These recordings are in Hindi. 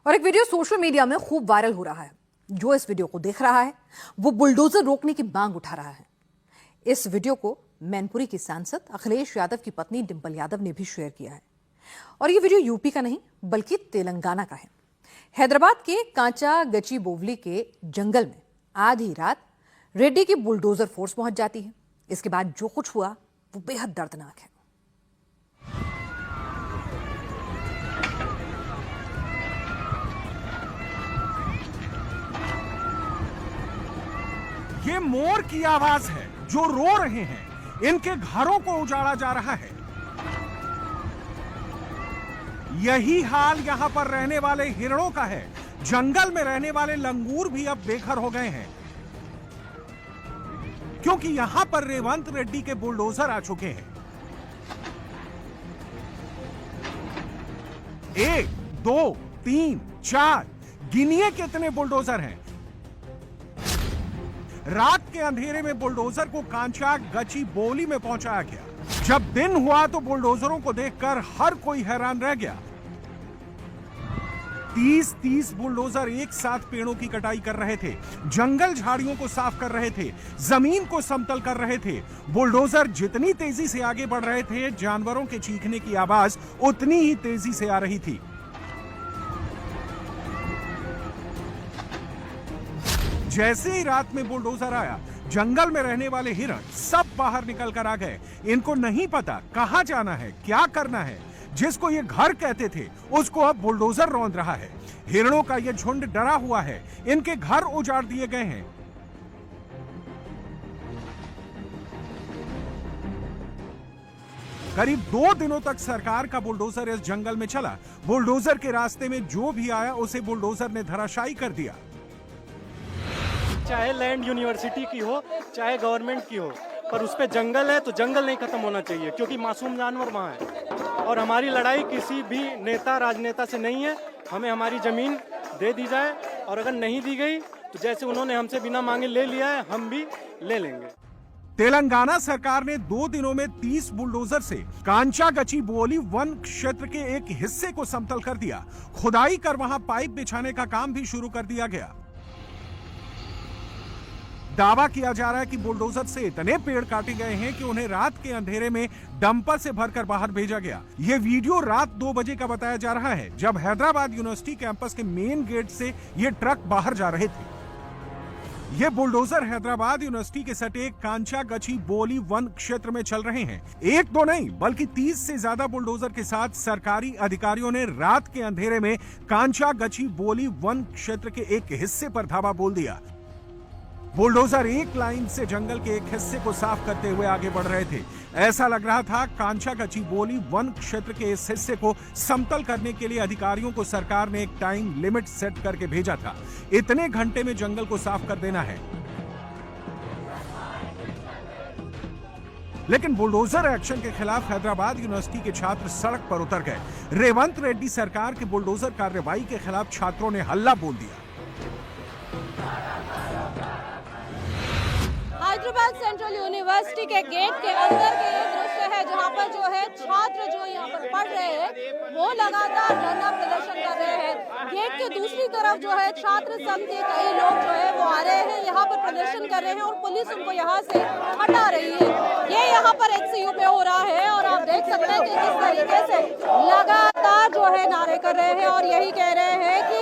और एक वीडियो सोशल मीडिया में खूब वायरल हो रहा है। जो इस वीडियो को देख रहा है वो बुलडोजर रोकने की मांग उठा रहा है। इस वीडियो को मैनपुरी की सांसद अखिलेश यादव की पत्नी डिंपल यादव ने भी शेयर किया है। और ये वीडियो यूपी का नहीं बल्कि तेलंगाना का है। हैदराबाद के कांचा गचीबोवली के जंगल में आधी रात रेड्डी की बुलडोजर फोर्स पहुंच जाती है। इसके बाद जो कुछ हुआ वो बेहद दर्दनाक है। ये मोर की आवाज है जो रो रहे हैं। इनके घरों को उजाड़ा जा रहा है। यही हाल यहां पर रहने वाले हिरणों का है। जंगल में रहने वाले लंगूर भी अब बेघर हो गए हैं क्योंकि यहां पर रेवंत रेड्डी के बुलडोजर आ चुके हैं। 1, 2, 3, 4 गिनिए कितने बुलडोजर हैं। रात के अंधेरे में बुलडोजर को कांचा गचीबोवली में पहुंचाया गया। जब दिन हुआ तो बुलडोजरों को देखकर हर कोई हैरान रह गया। 30 बुलडोजर एक साथ पेड़ों की कटाई कर रहे थे, जंगल झाड़ियों को साफ कर रहे थे, जमीन को समतल कर रहे थे। बुलडोजर जितनी तेजी से आगे बढ़ रहे थे, जानवरों के चीखने की आवाज उतनी ही तेजी से आ रही थी। जैसे ही रात में बुलडोजर आया, जंगल में रहने वाले हिरण सब बाहर निकल कर आ गए। इनको नहीं पता कहां जाना है, क्या करना है। जिसको ये घर कहते थे उसको अब बुलडोजर रौंद रहा है। हिरणों का ये झुंड डरा हुआ है। इनके घर उजाड़ दिए गए हैं। करीब 2 दिनों तक सरकार का बुलडोजर इस जंगल में चला। बुलडोजर के रास्ते में जो भी आया उसे बुलडोजर ने धराशायी कर दिया। चाहे लैंड यूनिवर्सिटी की हो, चाहे गवर्नमेंट की हो, पर उस पे जंगल है तो जंगल नहीं खत्म होना चाहिए क्योंकि मासूम जानवर वहाँ है। और हमारी लड़ाई किसी भी नेता राजनेता से नहीं है। हमें हमारी जमीन दे दी जाए और अगर नहीं दी गई तो जैसे उन्होंने हमसे बिना मांगे ले लिया है, हम भी ले लेंगे। तेलंगाना सरकार ने 2 दिनों में 30 बुलडोजर से कांचा गचीबोवली वन क्षेत्र के एक हिस्से को समतल कर दिया। खुदाई कर वहां पाइप बिछाने का काम भी शुरू कर दिया गया। दावा किया जा रहा है कि बुलडोजर से इतने पेड़ काटे गए हैं कि उन्हें रात के अंधेरे में डंपर से भरकर बाहर भेजा गया। यह वीडियो रात 2 बजे का बताया जा रहा है, जब हैदराबाद यूनिवर्सिटी कैंपस के मेन गेट से ये ट्रक बाहर जा रहे थे। ये बुलडोजर हैदराबाद यूनिवर्सिटी के सटे कांचा गचीबोवली वन क्षेत्र में चल रहे हैं। 1-2 नहीं बल्कि 30 से ज्यादा बुलडोजर के साथ सरकारी अधिकारियों ने रात के अंधेरे में कांचा गचीबोवली वन क्षेत्र के एक हिस्से पर धावा बोल दिया। बुलडोजर एक लाइन से जंगल के एक हिस्से को साफ करते हुए आगे बढ़ रहे थे। ऐसा लग रहा था कांचा गचीबोवली वन क्षेत्र के इस हिस्से को समतल करने के लिए अधिकारियों को सरकार ने एक टाइम लिमिट सेट करके भेजा था। इतने घंटे में जंगल को साफ कर देना है। लेकिन बुलडोजर एक्शन के खिलाफ हैदराबाद यूनिवर्सिटी के छात्र सड़क पर उतर गए। रेवंत रेड्डी सरकार के बुलडोजर कार्रवाई के खिलाफ छात्रों ने हल्ला बोल दिया। हैदराबाद सेंट्रल यूनिवर्सिटी के गेट के अंदर के ये दृश्य है जहाँ पर जो है छात्र जो यहाँ पर पढ़ रहे हैं वो लगातार धरना प्रदर्शन कर रहे हैं। गेट के दूसरी तरफ जो है छात्र संघ के कई लोग जो है वो आ रहे हैं, यहाँ पर प्रदर्शन कर रहे हैं और पुलिस उनको यहाँ से हटा रही है। ये यहाँ पर HCU में हो रहा है और आप देख सकते हैं कि किस तरीके से लगातार जो है नारे कर रहे हैं और यही कह रहे हैं कि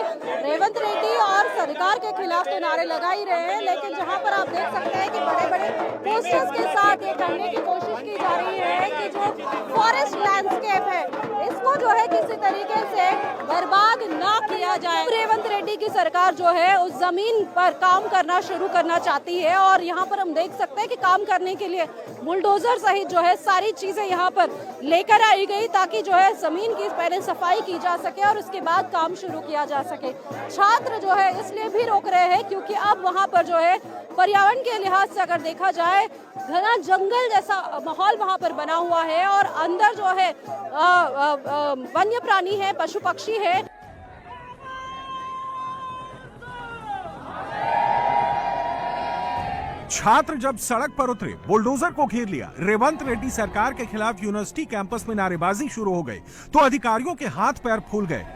रेवंत रेड्डी और सरकार के खिलाफ तो नारे लगा ही रहे हैं, लेकिन जहाँ पर आप देख सकते हैं कि बड़े पोस्टर्स के साथ ये कहने की कोशिश की जा रही है कि जो फॉरेस्ट लैंडस्केप है इसको जो है किसी तरीके से बर्बाद ना किया जाए। रेवंत रेड्डी की सरकार जो है उस जमीन पर काम करना शुरू करना चाहती है और यहाँ पर हम देख सकते हैं कि काम करने के लिए बुलडोजर सहित जो है सारी चीजें यहाँ पर लेकर आई गई ताकि जो है जमीन की पहले सफाई की जा सके और उसके बाद काम शुरू किया जा सके। छात्र जो है इसलिए भी रोक रहे हैं क्योंकि अब वहाँ पर जो है पर्यावरण के लिहाज से अगर देखा जाए घना जंगल जैसा माहौल वहाँ पर बना हुआ है और अंदर जो है वन्य प्राणी है, पशु पक्षी है। छात्र जब सड़क पर उतरे, बुलडोजर को घेर लिया, रेवंत रेड्डी सरकार के खिलाफ यूनिवर्सिटी कैंपस में नारेबाजी शुरू हो गई तो अधिकारियों के हाथ पैर फूल गए।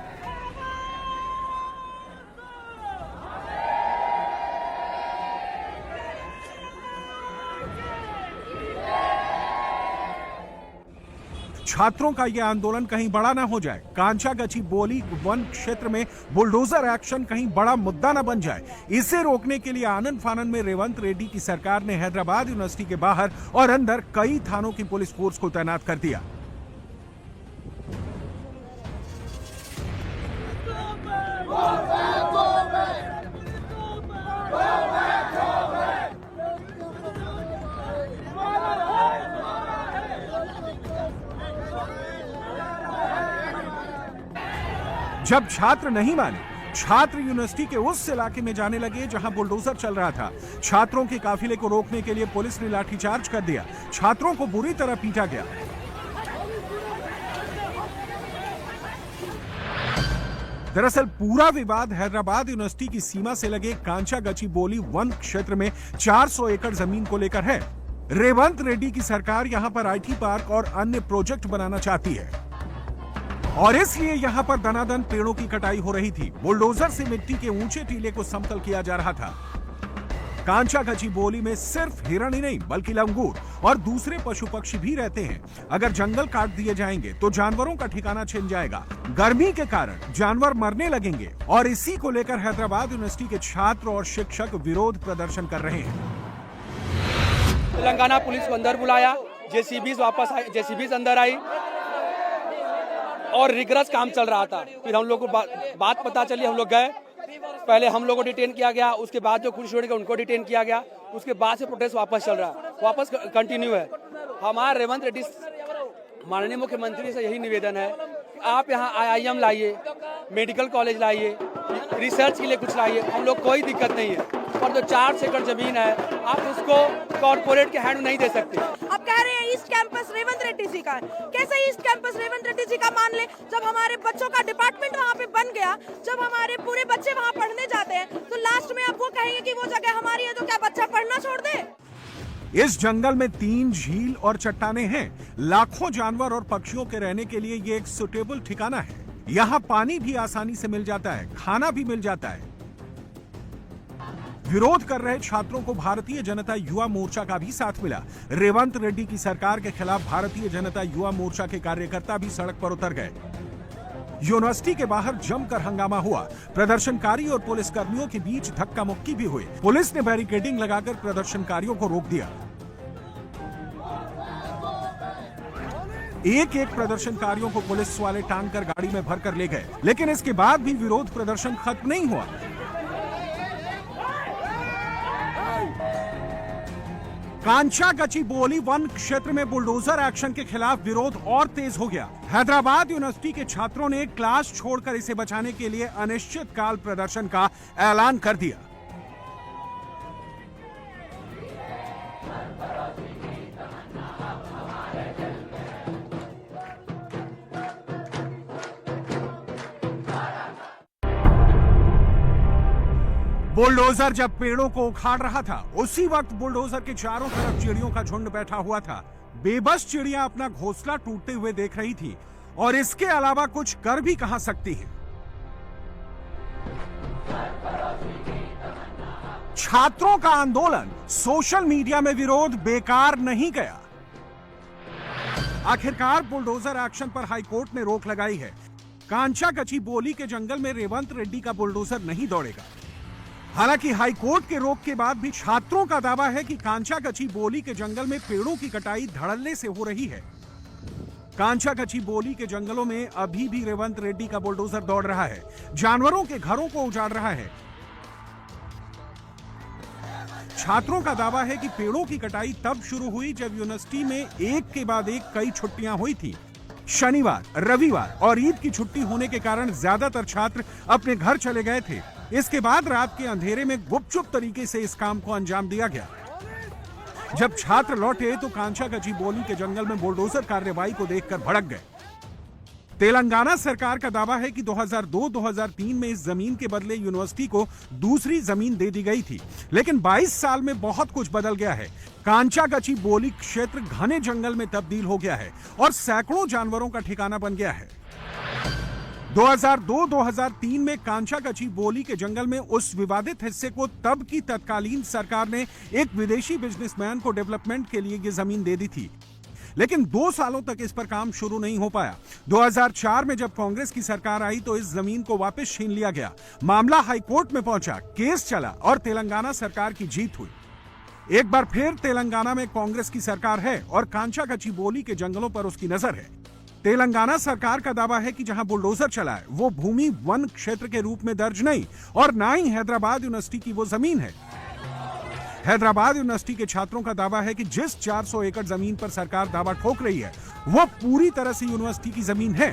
छात्रों का यह आंदोलन कहीं बड़ा ना हो जाए, कांचा गचीबोली वन क्षेत्र में बुलडोजर एक्शन कहीं बड़ा मुद्दा ना बन जाए। इसे रोकने के लिए आनन फानन में रेवंत रेड्डी की सरकार ने हैदराबाद यूनिवर्सिटी के बाहर और अंदर कई थानों की पुलिस फोर्स को तैनात कर दिया। जब छात्र नहीं माने, छात्र यूनिवर्सिटी के उस इलाके में जाने लगे जहां बुलडोजर चल रहा था। छात्रों के काफिले को रोकने के लिए पुलिस ने लाठीचार्ज कर दिया। छात्रों को बुरी तरह पीटा गया। दरअसल पूरा विवाद हैदराबाद यूनिवर्सिटी की सीमा से लगे कांचा गचीबोली वन क्षेत्र में 400 एकड़ जमीन को लेकर है। रेवंत रेड्डी की सरकार यहां पर आईटी पार्क और अन्य प्रोजेक्ट बनाना चाहती है और इसलिए यहां पर दनादन पेड़ों की कटाई हो रही थी। बुलडोजर से मिट्टी के ऊंचे टीले को समतल किया जा रहा था। कांचा गचीबोली में सिर्फ हिरण ही नहीं बल्कि लंगूर और दूसरे पशु पक्षी भी रहते हैं। अगर जंगल काट दिए जाएंगे तो जानवरों का ठिकाना छिन जाएगा। गर्मी के कारण जानवर मरने लगेंगे और इसी को लेकर हैदराबाद यूनिवर्सिटी के छात्र और शिक्षक विरोध प्रदर्शन कर रहे हैं। तेलंगाना पुलिस को अंदर बुलाया, जेसीबीज वापस आई, जेसीबीज अंदर आई और रिगरस काम चल रहा था। फिर हम लोग को बात पता चली, हम लोग गए। पहले हम लोग को डिटेन किया गया, उसके बाद जो कुछ स्टूडेंट उनको डिटेन किया गया। उसके बाद से प्रोटेस्ट वापस चल रहा है, वापस कंटिन्यू है। हमारा रेवंत रेड्डी माननीय मुख्यमंत्री से यही निवेदन है कि आप यहाँ IIM लाइए, मेडिकल कॉलेज लाइए, रिसर्च के लिए कुछ लाइए। हम लोग कोई दिक्कत नहीं है, पर जो 4 एकड़ जमीन है आप उसको कॉर्पोरेट के हैंड में नहीं दे सकते। आप कह रहे हैं ईस्ट कैंपस रेवंत रेड्डी जी का है। कैसे ईस्ट कैंपस रेवंत रेड्डी जी का मान ले, जब हमारे बच्चों का डिपार्टमेंट वहाँ पे बन गया, जब हमारे पूरे बच्चे वहाँ पढ़ने जाते हैं, तो लास्ट में आप वो कहेंगे कि वो जगह हमारी है, तो क्या बच्चा पढ़ना छोड़ दे? इस जंगल में 3 झील और चट्टानें हैं। लाखों जानवर और पक्षियों के रहने के लिए ये एक सुटेबल ठिकाना है। यहाँ पानी भी आसानी से मिल जाता है, खाना भी मिल जाता है। विरोध कर रहे छात्रों को भारतीय जनता युवा मोर्चा का भी साथ मिला। रेवंत रेड्डी की सरकार के खिलाफ भारतीय जनता युवा मोर्चा के कार्यकर्ता भी सड़क पर उतर गए। यूनिवर्सिटी के बाहर जमकर हंगामा हुआ। प्रदर्शनकारी और पुलिस कर्मियों के बीच धक्का मुक्की भी हुई। पुलिस ने बैरिकेडिंग लगाकर प्रदर्शनकारियों को रोक दिया। एक एक प्रदर्शनकारियों को पुलिस वाले टांग कर गाड़ी में भरकर ले गए, लेकिन इसके बाद भी विरोध प्रदर्शन खत्म नहीं हुआ। कांचा गचीबोली वन क्षेत्र में बुलडोजर एक्शन के खिलाफ विरोध और तेज हो गया। हैदराबाद यूनिवर्सिटी के छात्रों ने क्लास छोड़कर इसे बचाने के लिए अनिश्चितकाल प्रदर्शन का ऐलान कर दिया। बुलडोजर जब पेड़ों को उखाड़ रहा था, उसी वक्त बुलडोजर के चारों तरफ चिड़ियों का झुंड बैठा हुआ था। बेबस चिड़ियां अपना घोंसला टूटते हुए देख रही थी और इसके अलावा कुछ कर भी कहां सकती हैं। छात्रों का आंदोलन, सोशल मीडिया में विरोध बेकार नहीं गया। आखिरकार बुलडोजर एक्शन पर हाईकोर्ट ने रोक लगाई है। कांचा गचीबोली के जंगल में रेवंत रेड्डी का बुलडोजर नहीं दौड़ेगा। हालांकि हाईकोर्ट के रोक के बाद भी छात्रों का दावा है कि कांचा गचीबोली के जंगल में पेड़ों की कटाई धड़ल्ले से हो रही है। कांचा गचीबोली के जंगलों में अभी भी रेवंत रेड्डी का बुलडोजर दौड़ रहा है, जानवरों के घरों को उजाड़ रहा है। छात्रों का दावा है कि पेड़ों की कटाई तब शुरू हुई जब यूनिवर्सिटी में एक के बाद एक कई छुट्टियां हुई थी। शनिवार, रविवार और ईद की छुट्टी होने के कारण ज्यादातर छात्र अपने घर चले गए थे। इसके बाद रात के अंधेरे में गुपचुप तरीके से इस काम को अंजाम दिया गया। जब छात्र लौटे तो कांचा गचीबोली के जंगल में बुलडोजर कार्रवाई को देखकर भड़क गए। तेलंगाना सरकार का दावा है कि 2002-2003 में इस जमीन के बदले यूनिवर्सिटी को दूसरी जमीन दे दी गई थी, लेकिन 22 साल में बहुत कुछ बदल गया है। कांचा गचीबोली क्षेत्र घने जंगल में तब्दील हो गया है और सैकड़ों जानवरों का ठिकाना बन गया है। 2002-2003 में कांचा गचीबोली के जंगल में उस विवादित हिस्से को तब की तत्कालीन सरकार ने एक विदेशी बिजनेसमैन को डेवलपमेंट के लिए ये जमीन दे दी थी। लेकिन 2 सालों तक इस पर काम शुरू नहीं हो पाया। 2004 में जब कांग्रेस की सरकार आई तो इस जमीन को वापस छीन लिया गया। मामला हाईकोर्ट में पहुंचा, केस चला और तेलंगाना सरकार की जीत हुई। एक बार फिर तेलंगाना में कांग्रेस की सरकार है और कांचा गचिबोली के जंगलों पर उसकी नजर है। तेलंगाना सरकार का दावा है कि जहां बुलडोजर चला है वो भूमि वन क्षेत्र के रूप में दर्ज नहीं और ना ही हैदराबाद यूनिवर्सिटी की वो जमीन है। हैदराबाद यूनिवर्सिटी के छात्रों का दावा है कि जिस 400 एकड़ जमीन पर सरकार दावा ठोक रही है वो पूरी तरह से यूनिवर्सिटी की जमीन है।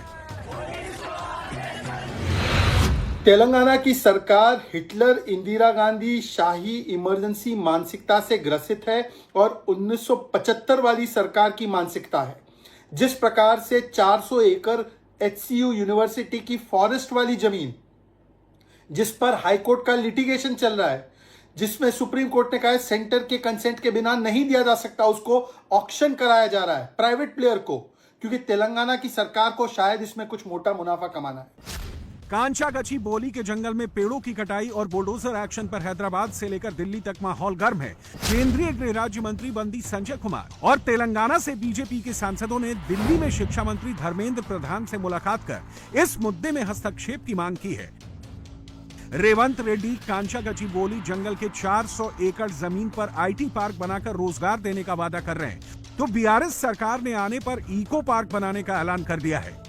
तेलंगाना की सरकार हिटलर, इंदिरा गांधी, शाही इमरजेंसी मानसिकता से ग्रसित है और 1975 वाली सरकार की मानसिकता है। जिस प्रकार से 400 एकड़ HCU यूनिवर्सिटी की फॉरेस्ट वाली जमीन, जिस पर हाईकोर्ट का लिटिगेशन चल रहा है, जिसमें सुप्रीम कोर्ट ने कहा है सेंटर के कंसेंट के बिना नहीं दिया जा सकता, उसको ऑक्शन कराया जा रहा है प्राइवेट प्लेयर को, क्योंकि तेलंगाना की सरकार को शायद इसमें कुछ मोटा मुनाफा कमाना है। कांचा गचिबोली के जंगल में पेड़ों की कटाई और बुलडोजर एक्शन पर हैदराबाद से लेकर दिल्ली तक माहौल गर्म है। केंद्रीय गृह राज्य मंत्री बंदी संजय कुमार और तेलंगाना से बीजेपी के सांसदों ने दिल्ली में शिक्षा मंत्री धर्मेंद्र प्रधान से मुलाकात कर इस मुद्दे में हस्तक्षेप की मांग की है। रेवंत रेड्डी कांचा गचिबोली जंगल के 400 एकड़ जमीन पर IT पार्क बनाकर रोजगार देने का वादा कर रहे हैं, तो BRS सरकार ने आने पर इको पार्क बनाने का ऐलान कर दिया है।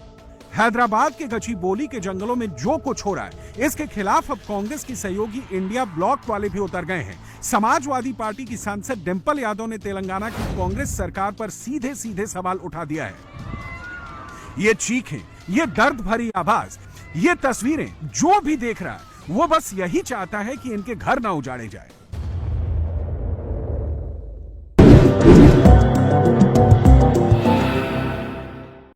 हैदराबाद के गचिबोली के जंगलों में जो कुछ हो रहा है इसके खिलाफ अब कांग्रेस की सहयोगी इंडिया ब्लॉक वाले भी उतर गए हैं। समाजवादी पार्टी की सांसद डिंपल यादव ने तेलंगाना की कांग्रेस सरकार पर सीधे सीधे सवाल उठा दिया है। ये चीखें, ये दर्द भरी आवाज, ये तस्वीरें जो भी देख रहा है वो बस यही चाहता है कि इनके घर ना उजाड़े जाए।